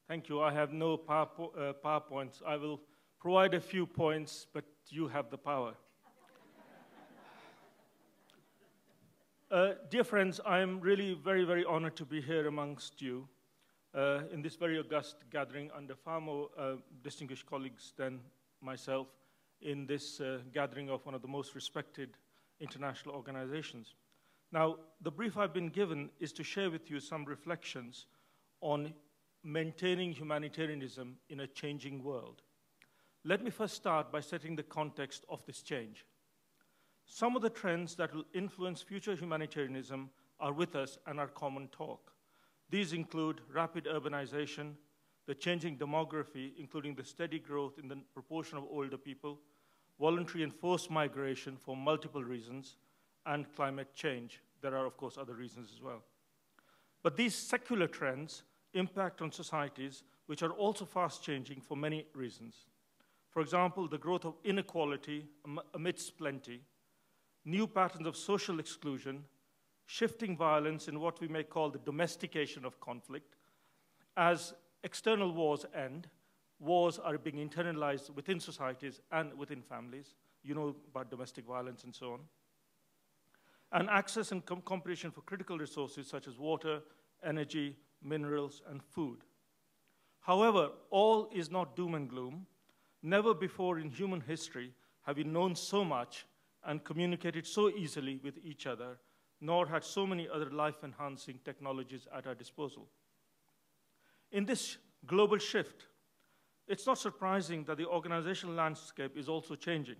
Thank you. I have no PowerPoints. I will provide a few points, but you have the power. Dear friends, I am really very, very honored to be here amongst you in this very august gathering under far more distinguished colleagues than myself in this gathering of one of the most respected international organizations. Now, the brief I've been given is to share with you some reflections on maintaining humanitarianism in a changing world. Let me first start by setting the context of this change. Some of the trends that will influence future humanitarianism are with us and are common talk. These include rapid urbanization, the changing demography, including the steady growth in the proportion of older people, voluntary and forced migration for multiple reasons, and climate change. There are, of course, other reasons as well. But these secular trends impact on societies which are also fast changing for many reasons. For example, the growth of inequality amidst plenty, new patterns of social exclusion, shifting violence in what we may call the domestication of conflict. As external wars end, wars are being internalized within societies and within families. You know about domestic violence and so on. And access and competition for critical resources such as water, energy, minerals, and food. However, all is not doom and gloom. Never before in human history have we known so much and communicated so easily with each other, nor had so many other life-enhancing technologies at our disposal. In this global shift, it's not surprising that the organizational landscape is also changing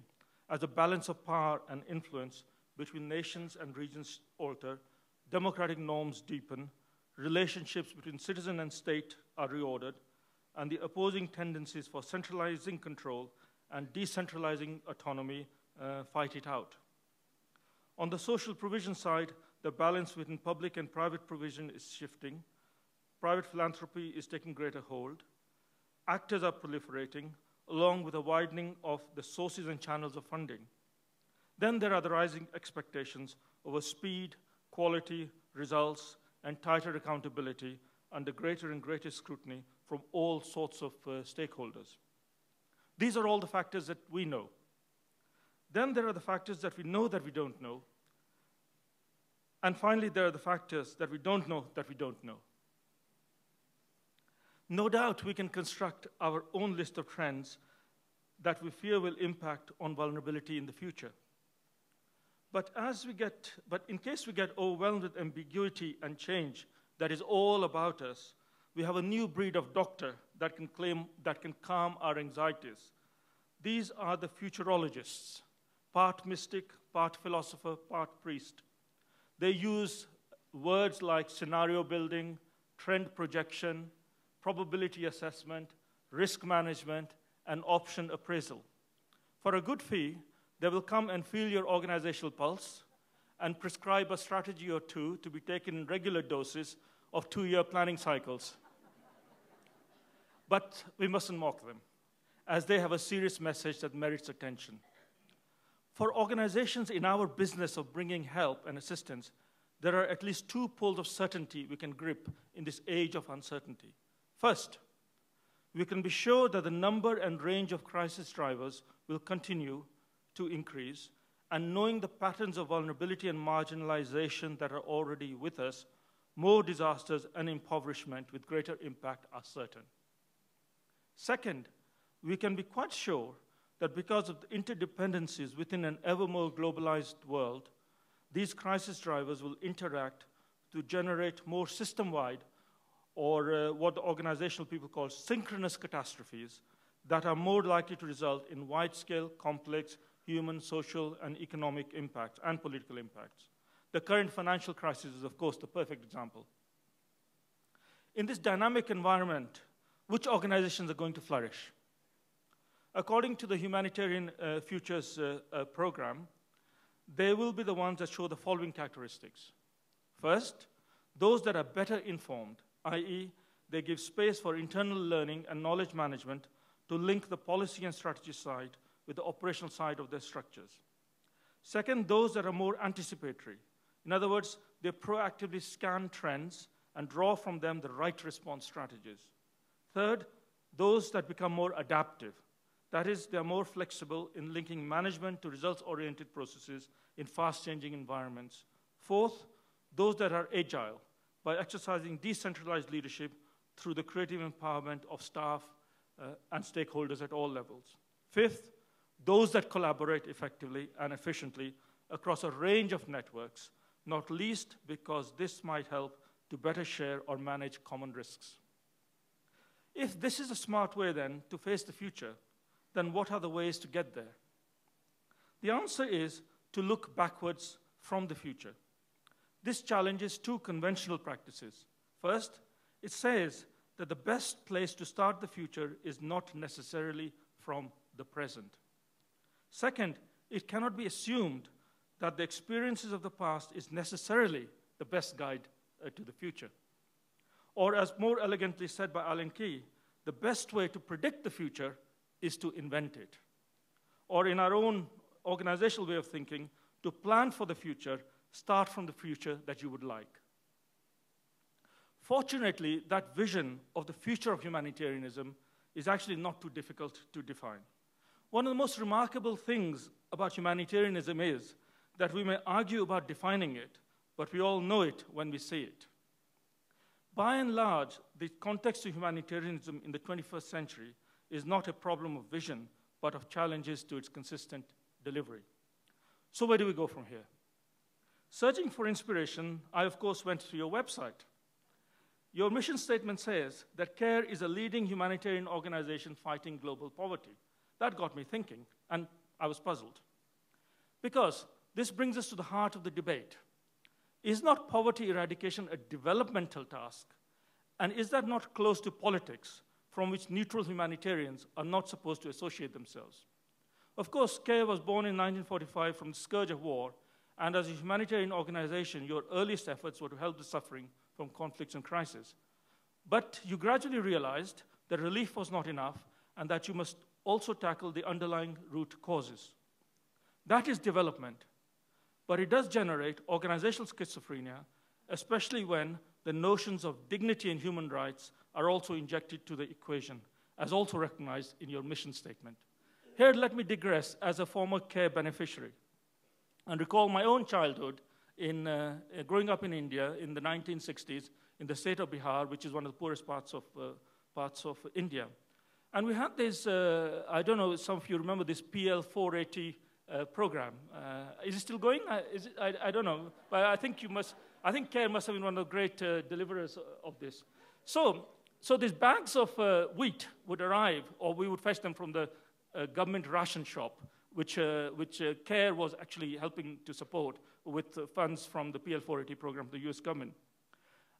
as the balance of power and influence between nations and regions alter, democratic norms deepen, relationships between citizen and state are reordered, and the opposing tendencies for centralizing control and decentralizing autonomy fight it out. On the social provision side, the balance between public and private provision is shifting. Private philanthropy is taking greater hold. Actors are proliferating, along with a widening of the sources and channels of funding. Then there are the rising expectations over speed, quality, results, and tighter accountability under greater and greater scrutiny from all sorts of stakeholders. These are all the factors that we know. Then there are the factors that we know that we don't know. And finally, there are the factors that we don't know that we don't know. No doubt we can construct our own list of trends that we fear will impact on vulnerability in the future. But in case we get overwhelmed with ambiguity and change that is all about us, we have a new breed of doctor that can calm our anxieties. These are the futurologists, part mystic, part philosopher, part priest. They use words like scenario building, trend projection, probability assessment, risk management, and option appraisal. For a good fee, they will come and feel your organizational pulse and prescribe a strategy or two to be taken in regular doses of 2-year planning cycles. But we mustn't mock them, as they have a serious message that merits attention. For organizations in our business of bringing help and assistance, there are at least 2 poles of certainty we can grip in this age of uncertainty. First, we can be sure that the number and range of crisis drivers will continue to increase, and knowing the patterns of vulnerability and marginalization that are already with us, more disasters and impoverishment with greater impact are certain. Second, we can be quite sure that because of the interdependencies within an ever more globalized world, these crisis drivers will interact to generate more system-wide or what the organizational people call synchronous catastrophes that are more likely to result in wide-scale, complex, human, social, and economic impacts and political impacts. The current financial crisis is, of course, the perfect example. In this dynamic environment, which organizations are going to flourish? According to the Humanitarian Futures program, they will be the ones that show the following characteristics. First, those that are better informed, i.e., they give space for internal learning and knowledge management to link the policy and strategy side with the operational side of their structures. Second, those that are more anticipatory. In other words, they proactively scan trends and draw from them the right response strategies. Third, those that become more adaptive. That is, they're more flexible in linking management to results-oriented processes in fast-changing environments. Fourth, those that are agile by exercising decentralized leadership through the creative empowerment of staff and stakeholders at all levels. Fifth, those that collaborate effectively and efficiently across a range of networks, not least because this might help to better share or manage common risks. If this is a smart way then to face the future, then what are the ways to get there? The answer is to look backwards from the future. This challenges two conventional practices. First, it says that the best place to start the future is not necessarily from the present. Second, it cannot be assumed that the experiences of the past is necessarily the best guide to the future. Or as more elegantly said by Alan Key, the best way to predict the future is to invent it. Or in our own organizational way of thinking, to plan for the future, start from the future that you would like. Fortunately, that vision of the future of humanitarianism is actually not too difficult to define. One of the most remarkable things about humanitarianism is that we may argue about defining it, but we all know it when we see it. By and large, the context of humanitarianism in the 21st century is not a problem of vision, but of challenges to its consistent delivery. So where do we go from here? Searching for inspiration, I of course went to your website. Your mission statement says that CARE is a leading humanitarian organization fighting global poverty. That got me thinking, and I was puzzled. Because this brings us to the heart of the debate. Is not poverty eradication a developmental task? And is that not close to politics, from which neutral humanitarians are not supposed to associate themselves? Of course, CARE was born in 1945 from the scourge of war, and as a humanitarian organization, your earliest efforts were to help the suffering from conflicts and crises. But you gradually realized that relief was not enough, and that you must also tackle the underlying root causes. That is development, but it does generate organizational schizophrenia, especially when the notions of dignity and human rights are also injected to the equation, as also recognized in your mission statement. Here, let me digress as a former CARE beneficiary and recall my own childhood in growing up in India in the 1960s in the state of Bihar, which is one of the poorest parts of India. And we had this, I don't know, some of you remember this PL 480 program. Is it still going? I don't know, but I think CARE must have been one of the great deliverers of this. So these bags of wheat would arrive, or we would fetch them from the government ration shop, which CARE was actually helping to support with funds from the PL 480 program of the US government.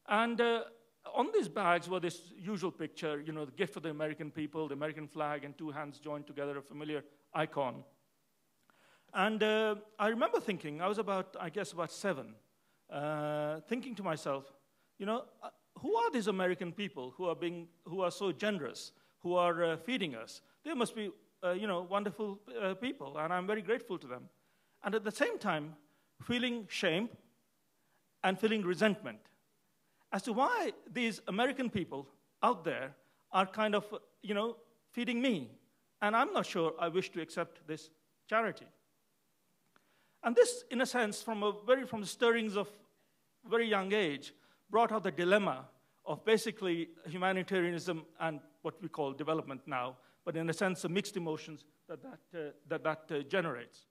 And on these bags were this usual picture, you know, the gift of the American people, the American flag, and two hands joined together, a familiar icon. And I remember thinking, I was about 7, thinking to myself, you know, who are these American people who are so generous, who are feeding us? They must be, wonderful people, and I'm very grateful to them. And at the same time, feeling shame and feeling resentment as to why these American people out there are kind of, feeding me. And I'm not sure I wish to accept this charity. And this, in a sense, from the stirrings of a very young age, brought out the dilemma of basically humanitarianism and what we call development now, but in a sense, the mixed emotions that generates.